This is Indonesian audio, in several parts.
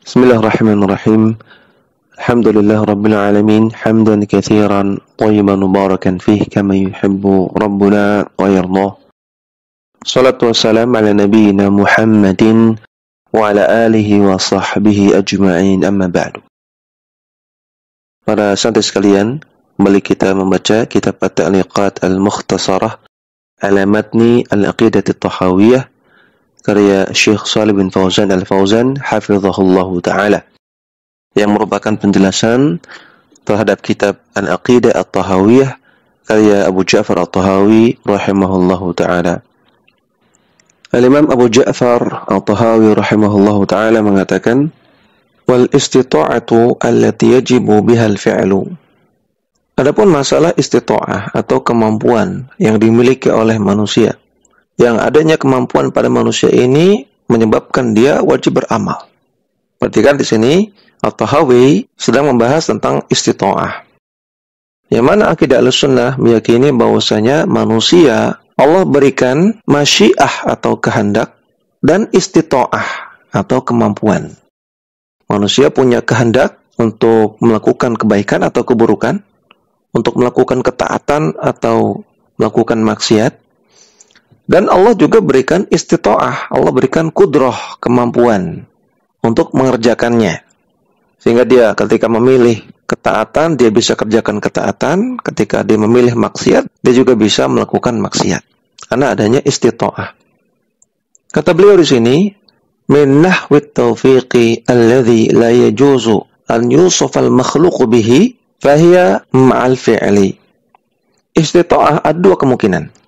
Bismillahirrahmanirrahim. Alhamdulillah Rabbil Alamin. Hamdan kathiran tayyiban mubarakan fih kama yuhibbu Rabbuna wa yardah. Salatu wassalam ala nabiyyina Muhammadin wa ala alihi wa sahbihi ajma'in, amma ba'du. Para santri sekalian, kembali kita membaca kitab At-Ta'liqat Al-Mukhtasarah ala Matni Al-Aqidah At-Tahawiyah karya Syekh Shalih bin Fauzan Al-Fauzan hafizahullahu ta'ala, yang merupakan penjelasan terhadap kitab Al-Aqidah At-Tahawiyah karya Abu Ja'far At-Tahawi rahimahullahu ta'ala. Al-Imam Abu Ja'far At-Tahawi rahimahullahu ta'ala mengatakan, wal istita'atu allati yajibu biha al-fi'lu. Adapun masalah istita'ah atau kemampuan yang dimiliki oleh manusia, yang adanya kemampuan pada manusia ini menyebabkan dia wajib beramal. Perhatikan di sini At-Tahawi sedang membahas tentang istita'ah. Yang mana akidah Ahlussunnah meyakini bahwasanya manusia Allah berikan masyiah atau kehendak dan istita'ah atau kemampuan. Manusia punya kehendak untuk melakukan kebaikan atau keburukan, untuk melakukan ketaatan atau melakukan maksiat. Dan Allah juga berikan istita'ah, Allah berikan kudrah, kemampuan untuk mengerjakannya. Sehingga dia ketika memilih ketaatan, dia bisa kerjakan ketaatan. Ketika dia memilih maksiat, dia juga bisa melakukan maksiat. Karena adanya istita'ah. Kata beliau di sini, min nahwit taufiqi alladhi la yajuzu an yusufal makhluqu bihi fahiya ma'al fi'li. Istita'ah ada dua kemungkinan.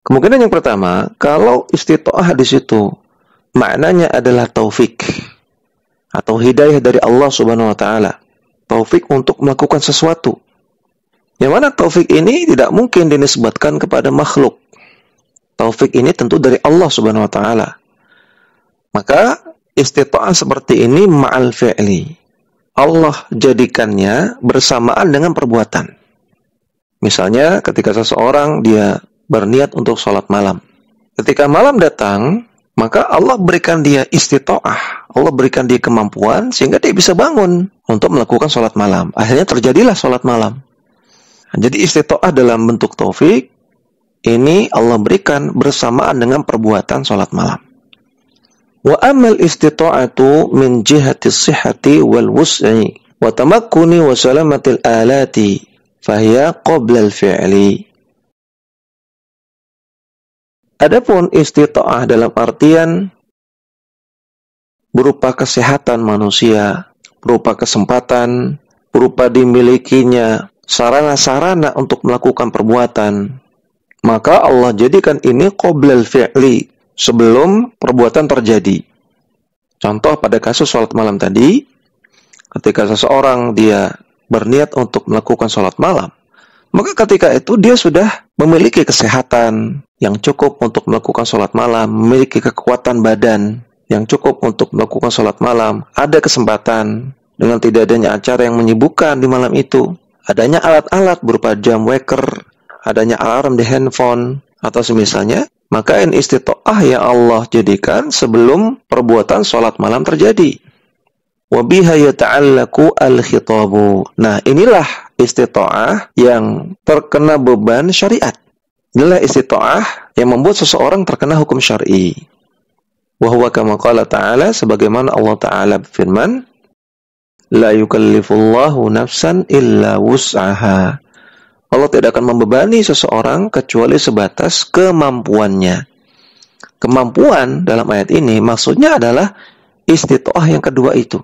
Kemungkinan yang pertama, kalau istita'ah di situ maknanya adalah taufik atau hidayah dari Allah Subhanahu wa taala. Taufik untuk melakukan sesuatu. Yang mana taufik ini tidak mungkin dinisbatkan kepada makhluk. Taufik ini tentu dari Allah Subhanahu wa taala. Maka istita'ah seperti ini ma'al fi'li. Allah jadikannya bersamaan dengan perbuatan. Misalnya ketika seseorang dia berniat untuk sholat malam. Ketika malam datang, maka Allah berikan dia istita'ah. Allah berikan dia kemampuan sehingga dia bisa bangun untuk melakukan sholat malam. Akhirnya terjadilah sholat malam. Jadi istita'ah dalam bentuk taufik, ini Allah berikan bersamaan dengan perbuatan sholat malam. Wa amal istita'atu min jihati sihhati wal wus'i wa tamakkuni wa salamatil alati fahiya qabla al-fi'li. Adapun istita'ah dalam artian berupa kesehatan manusia, berupa kesempatan, berupa dimilikinya sarana-sarana untuk melakukan perbuatan, maka Allah jadikan ini qoblal fi'li, sebelum perbuatan terjadi. Contoh pada kasus sholat malam tadi, ketika seseorang dia berniat untuk melakukan sholat malam, maka ketika itu dia sudah memiliki kesehatan yang cukup untuk melakukan sholat malam, memiliki kekuatan badan yang cukup untuk melakukan sholat malam, ada kesempatan dengan tidak adanya acara yang menyibukkan di malam itu, adanya alat-alat berupa jam waker, adanya alarm di handphone, atau semisalnya, maka ini istita'ah yang Allah jadikan sebelum perbuatan sholat malam terjadi. Wabiha yata'allaku al-khitabu. Nah, inilah istita'ah yang terkena beban syariat. Inilah istita'ah yang membuat seseorang terkena hukum syar'i. Wa huwa kama qala ta'ala, sebagaimana Allah Ta'ala berfirman, la yukallifullahu nafsan illa wus'aha. Allah tidak akan membebani seseorang kecuali sebatas kemampuannya. Kemampuan dalam ayat ini maksudnya adalah istita'ah yang kedua itu.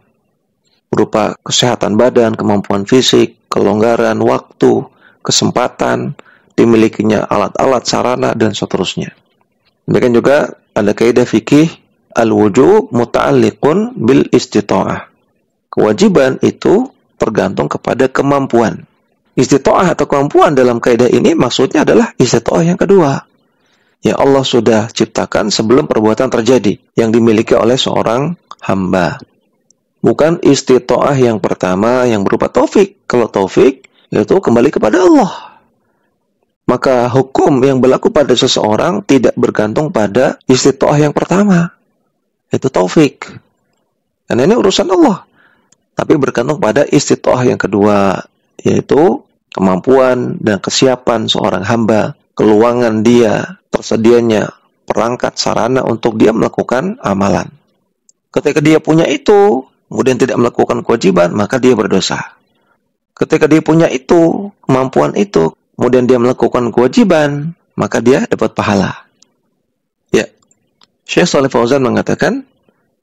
Berupa kesehatan badan, kemampuan fisik, kelonggaran waktu, kesempatan, dimilikinya alat-alat, sarana, dan seterusnya. Demikian juga ada kaidah fikih, al-wujub muta'alliqun bil istita'ah. Kewajiban itu tergantung kepada kemampuan. Istita'ah atau kemampuan dalam kaidah ini maksudnya adalah istita'ah yang kedua, yang Allah sudah ciptakan sebelum perbuatan terjadi, yang dimiliki oleh seorang hamba. Bukan istita'ah yang pertama yang berupa taufik. Kalau taufik, itu kembali kepada Allah. Maka hukum yang berlaku pada seseorang tidak bergantung pada istita'ah yang pertama. Itu taufik. Karena ini urusan Allah. Tapi bergantung pada istita'ah yang kedua, yaitu kemampuan dan kesiapan seorang hamba, keluangan dia, tersedianya perangkat sarana untuk dia melakukan amalan. Ketika dia punya itu, kemudian tidak melakukan kewajiban, maka dia berdosa. Ketika dia punya itu, kemampuan itu, kemudian dia melakukan kewajiban, maka dia dapat pahala. Ya, Syekh Shalih Fauzan mengatakan,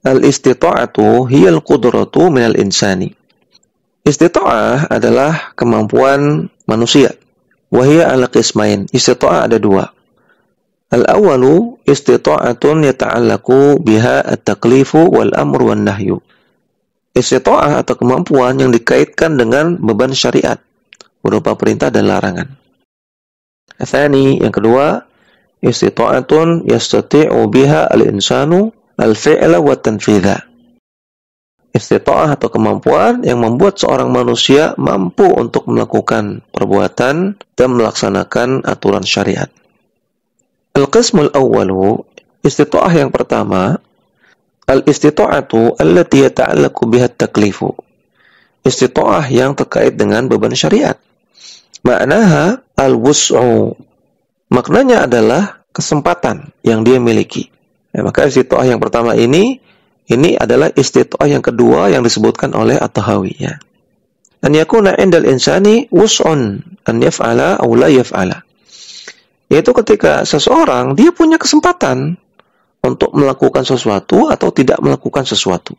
al-istita'atu hiyal qudratu minal insani. Istita'ah adalah kemampuan manusia. Wahia ala qismain. Istita'ah ada dua. Al-awwalu istita'atun yata'allaku biha at-taklifu wal amru wan nahyu. Istita'ah atau kemampuan yang dikaitkan dengan beban syariat berupa perintah dan larangan. Atsani, yang kedua, istita'atun yastati'u biha al-insanu al-fi'la wa tanfidha. Istita'ah atau kemampuan yang membuat seorang manusia mampu untuk melakukan perbuatan dan melaksanakan aturan syariat. Al-qismul awwalu, istita'ah yang pertama, al-istita'atu allati yata'allaqu biha at-taklifu. Istita'ah yang terkait dengan beban syariat. Maknaha al-wus'u. Maknanya adalah kesempatan yang dia miliki. Ya, maka istita'ah yang pertama ini adalah istita'ah yang kedua yang disebutkan oleh At-Tahawi, ya. An yakuna 'indal insani wus'un an yaf'ala aw la yaf'ala. Yaitu ketika seseorang dia punya kesempatan untuk melakukan sesuatu atau tidak melakukan sesuatu.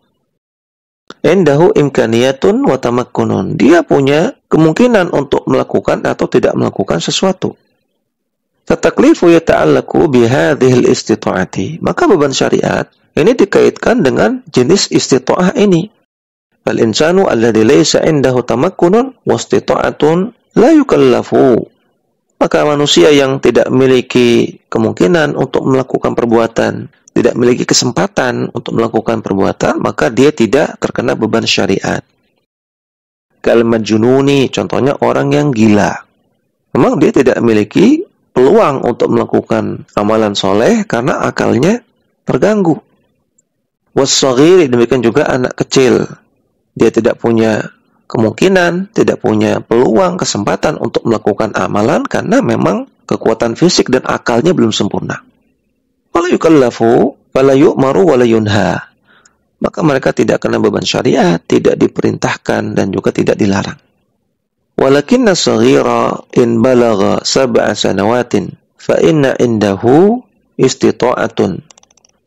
Indahu imkaniyatun wa tamakkunun. Dia punya kemungkinan untuk melakukan atau tidak melakukan sesuatu. Fataklifu yata'allaku bihadhil istita'ati. Maka beban syariat ini dikaitkan dengan jenis istita'ah ini. Fal insanu alladhi laysa indahu tamakkunun wa istita'atun la yukallafu. Maka manusia yang tidak memiliki kemungkinan untuk melakukan perbuatan, tidak memiliki kesempatan untuk melakukan perbuatan, maka dia tidak terkena beban syariat. Kalimat jununi, contohnya orang yang gila. Memang dia tidak memiliki peluang untuk melakukan amalan soleh karena akalnya terganggu. Was-saghir, demikian juga anak kecil. Dia tidak punya kemungkinan, tidak punya peluang, kesempatan untuk melakukan amalan karena memang kekuatan fisik dan akalnya belum sempurna. Wala yukallafu, wala yu'maru, wala yunha. Maka mereka tidak kena beban syariat, tidak diperintahkan dan juga tidak dilarang. Walakinna saghira in balagha 7 sanawatin fa inna indahu istita'atun.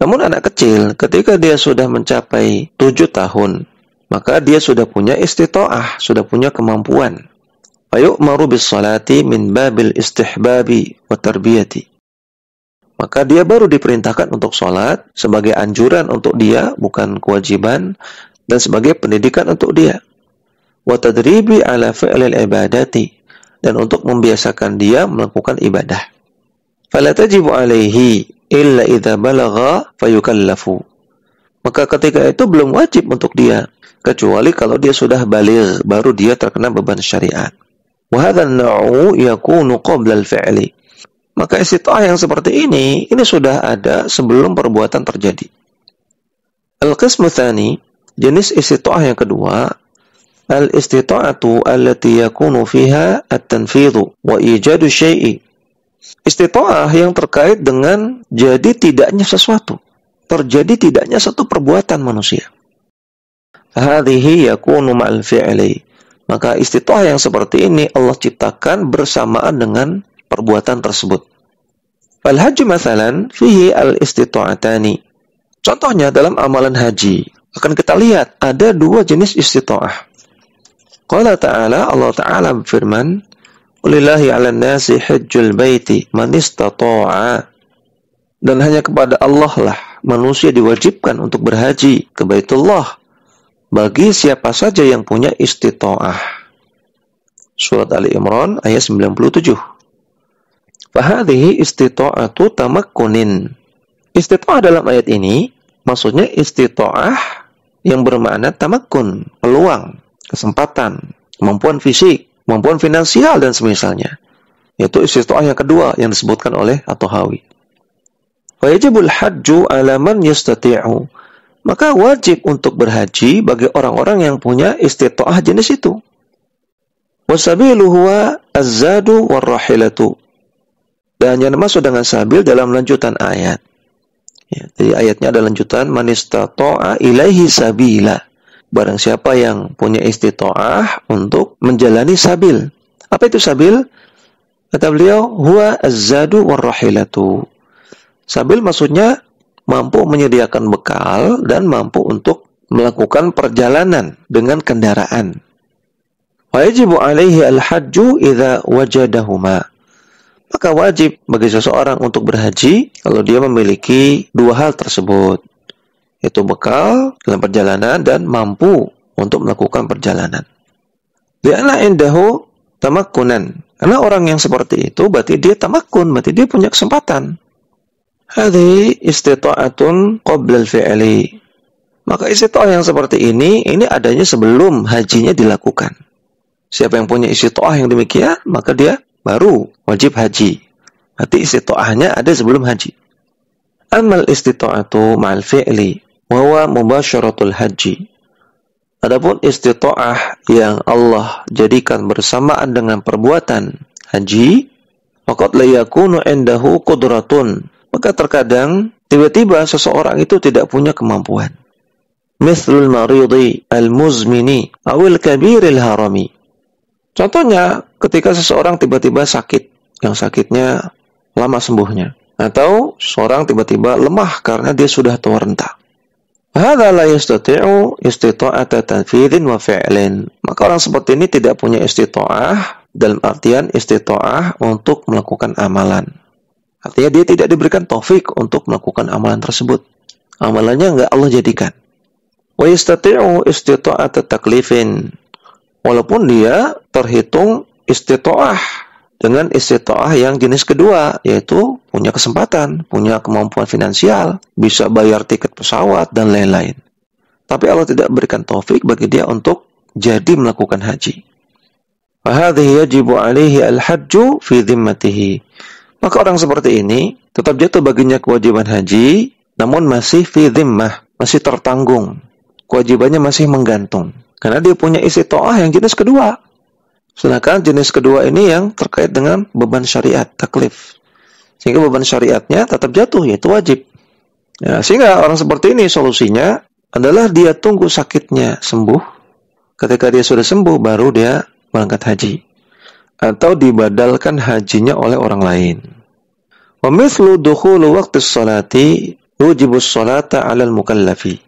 Namun anak kecil ketika dia sudah mencapai 7 tahun, maka dia sudah punya istita'ah, sudah punya kemampuan. Fayu'maru bis salati min babil istihbabi wa tarbiyati. Maka dia baru diperintahkan untuk sholat sebagai anjuran untuk dia, bukan kewajiban, dan sebagai pendidikan untuk dia. Wa tadribi ala fi'lil ibadati, dan untuk membiasakan dia melakukan ibadah. Fala tajibu alaihi illa idza balagha fayukallafu. Maka ketika itu belum wajib untuk dia, kecuali kalau dia sudah baligh, baru dia terkena beban syariat. Wa hadzal naw'u yakunu qabla al-fi'li. Maka istita'ah yang seperti ini sudah ada sebelum perbuatan terjadi. Al-qismu tsani, jenis istita'ah yang kedua, al-istita'atu allati yakunu fiha at-tanfidhu wa ijadu syai'i. Istita'ah yang terkait dengan jadi tidaknya sesuatu, terjadi tidaknya satu perbuatan manusia. Hadhihi yakunu ma'al fi'li. Maka istita'ah yang seperti ini Allah ciptakan bersamaan dengan perbuatan tersebut. Fal hajj mathalan fihi al-istita'atani. Contohnya dalam amalan haji, akan kita lihat ada 2 jenis istita'ah. Qala ta'ala, Allah Ta'ala berfirman, "Lillahi 'alan nasi hajjul baiti man istata'a." Dan hanya kepada Allah lah manusia diwajibkan untuk berhaji ke Baitullah bagi siapa saja yang punya istita'ah. Surat Ali Imran ayat 97. Fahadhihi istita'atu tamakkunin. Istita'ah dalam ayat ini maksudnya istita'ah yang bermakna tamakkun, peluang, kesempatan, kemampuan fisik, kemampuan finansial dan semisalnya. Yaitu istita'ah yang kedua yang disebutkan oleh At-Tahawi. Wa yajibul hajju ala man yastati'u. maka wajib untuk berhaji bagi orang-orang yang punya istita'ah jenis itu. Wasabilu huwa az-zadu war-rahilatu. Dan yang dimaksud dengan sabil dalam lanjutan ayat. Ya, jadi ayatnya ada lanjutan man istata'a ilaihi sabila. Barang siapa yang punya istita'ah untuk menjalani sabil. Apa itu sabil? Kata beliau, huwa az-zadu war-rahilatu. Sabil maksudnya mampu menyediakan bekal dan mampu untuk melakukan perjalanan dengan kendaraan. Wajibu alaihi al-hajju idza wajadahuma. Maka wajib bagi seseorang untuk berhaji kalau dia memiliki dua hal tersebut, yaitu bekal dalam perjalanan dan mampu untuk melakukan perjalanan. Li'anna indahu tamakkunan. Karena orang yang seperti itu berarti dia tamakkun, berarti dia punya kesempatan. Hadhi istita'atun qabla al-fi'li. Maka istita'ah yang seperti ini adanya sebelum hajinya dilakukan. Siapa yang punya istita'ah yang demikian, maka dia baru wajib haji. Berarti istita'ahnya ada sebelum haji. Amal istita'atu ma'al fi'li wa huwa mubasyaratul haji. Adapun istita'ah yang Allah jadikan bersamaan dengan perbuatan haji, faqad la yakunu indahu qudratun. Maka terkadang tiba-tiba seseorang itu tidak punya kemampuan. Mithlul maridi al-muzmini awil kabiril harami. Contohnya ketika seseorang tiba-tiba sakit, yang sakitnya lama sembuhnya, atau seorang tiba-tiba lemah karena dia sudah tua renta. Hadza la yastati'u istita'ata tanfidhin wa fi'lin. Maka orang seperti ini tidak punya istita'ah dalam artian istita'ah untuk melakukan amalan. Artinya dia tidak diberikan taufik untuk melakukan amalan tersebut. Amalannya enggak Allah jadikan. Wa yastati'u istita'ata taklifin. Walaupun dia terhitung istita'ah dengan istita'ah yang jenis kedua, yaitu punya kesempatan, punya kemampuan finansial, bisa bayar tiket pesawat dan lain-lain. Tapi Allah tidak berikan taufik bagi dia untuk jadi melakukan haji. Fahadhihi yajibu alaihi al-hajju fi dhimmatihi. Maka orang seperti ini tetap jatuh baginya kewajiban haji, namun masih fi dhimmah, masih tertanggung. Kewajibannya masih menggantung. Karena dia punya istita'ah yang jenis kedua. Sedangkan jenis kedua ini yang terkait dengan beban syariat, taklif. Sehingga beban syariatnya tetap jatuh, yaitu wajib. Ya, sehingga orang seperti ini solusinya adalah dia tunggu sakitnya sembuh. Ketika dia sudah sembuh, baru dia berangkat haji. Atau dibadalkan hajinya oleh orang lain. Wa mithlu dukhulu waqtis salati wujibus salata 'alal mukallafi.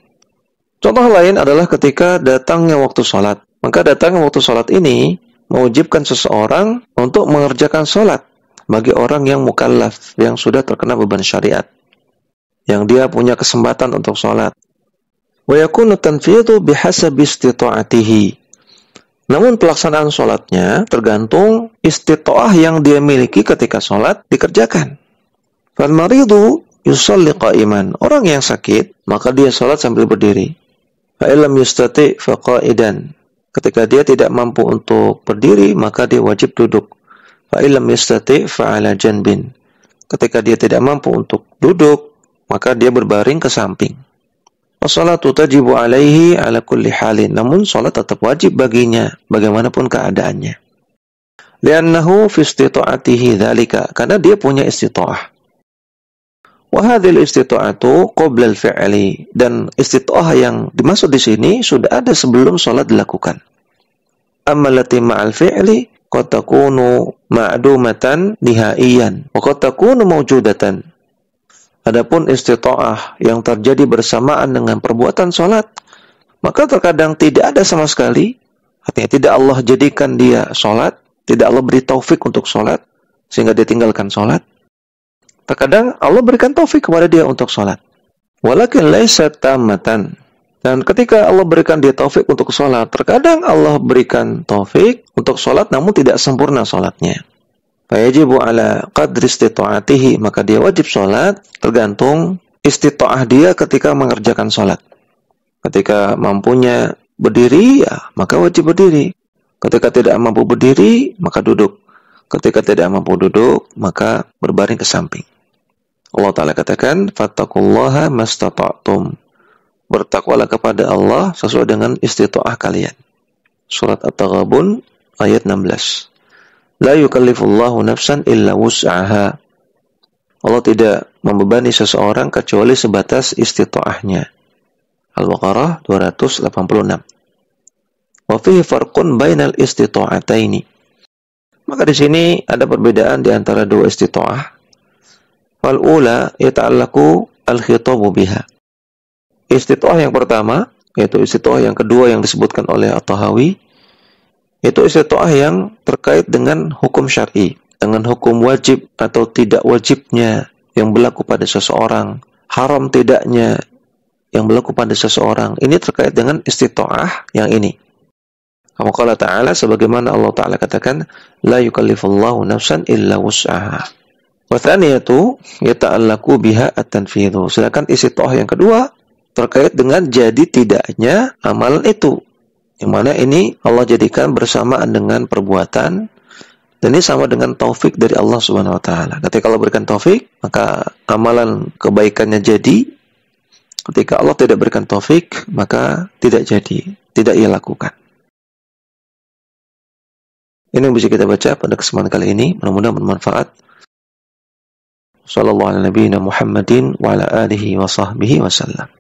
Contoh lain adalah ketika datangnya waktu sholat. Maka datangnya waktu sholat ini mewajibkan seseorang untuk mengerjakan sholat bagi orang yang mukallaf, yang sudah terkena beban syariat, yang dia punya kesempatan untuk sholat. Wa yakunu tanfidhu bihasabi istita'atihi. Namun pelaksanaan sholatnya tergantung istita'ah yang dia miliki ketika sholat dikerjakan. Fal maridu yusalli qa'iman. Orang yang sakit, maka dia sholat sambil berdiri. Fa'ilam yustati' faqa'idan. Ketika dia tidak mampu untuk berdiri, maka dia wajib duduk. Fa'ilam yustati' fa'ala janbin. Ketika dia tidak mampu untuk duduk, maka dia berbaring ke samping. As-salatu tajibu alaihi ala kulli halin. Namun salat tetap wajib baginya bagaimanapun keadaannya. Li'annahu fi istita'atihi dzalika. Karena dia punya istita'ah. Wa hadhil istita'atu qabla al-fi'li. Dan istita'ah yang dimaksud di sini sudah ada sebelum salat dilakukan. Amma allati ma'al fi'li qad takunu ma'dumatan nihaiyan wa qad takunu mawjudatan. Adapun istita'ah yang terjadi bersamaan dengan perbuatan salat, maka terkadang tidak ada sama sekali. Artinya tidak Allah jadikan dia salat, tidak Allah beri taufik untuk salat sehingga dia tinggalkan salat. Terkadang Allah berikan taufik kepada dia untuk sholat. Walakin laysat tammatan. Dan ketika Allah berikan dia taufik untuk sholat, terkadang Allah berikan taufik untuk sholat namun tidak sempurna sholatnya. Fayajibu ala qadri istita'atihi. Maka dia wajib sholat tergantung istita'ah dia ketika mengerjakan sholat. Ketika mampunya berdiri, ya maka wajib berdiri. Ketika tidak mampu berdiri, maka duduk. Ketika tidak mampu duduk, maka berbaring ke samping. Allah Ta'ala katakan, fattaqullaha mastata'tum. bertakwalah kepada Allah sesuai dengan istita'ah kalian. Surat At-Taghabun ayat 16. La yukallifullahu nafsan illa wus'aha. Allah tidak membebani seseorang kecuali sebatas istita'ahnya. Al-Baqarah 286. Wa fihi farqun bainal istita'ataini. Maka di sini ada perbedaan di antara dua istita'ah. Wal ula yata'allaqu al-khitabu biha. Istita'ah yang pertama, yaitu istita'ah yang kedua yang disebutkan oleh At-Tahawi, itu istita'ah yang terkait dengan hukum syar'i, dengan hukum wajib atau tidak wajibnya yang berlaku pada seseorang, haram tidaknya yang berlaku pada seseorang. Ini terkait dengan istita'ah yang ini. Kama qala ta'ala, sebagaimana Allah Ta'ala katakan, la yukallifullahu nafsan illa wus'aha. Wa thaniyatu yata'allaqu biha at-tanfidhu. Sedangkan istita'ah yang kedua terkait dengan jadi tidaknya amalan itu, yang mana ini Allah jadikan bersamaan dengan perbuatan, dan ini sama dengan taufik dari Allah Subhanahu wa taala. Ketika Allah berikan taufik, maka amalan kebaikannya jadi. Ketika Allah tidak berikan taufik, maka tidak jadi, tidak ia lakukan. Ini yang bisa kita baca pada kesempatan kali ini, mudah-mudahan bermanfaat. Sallallahu alaihi Muhammadin wa ala alihi wa sahbihi wasallam.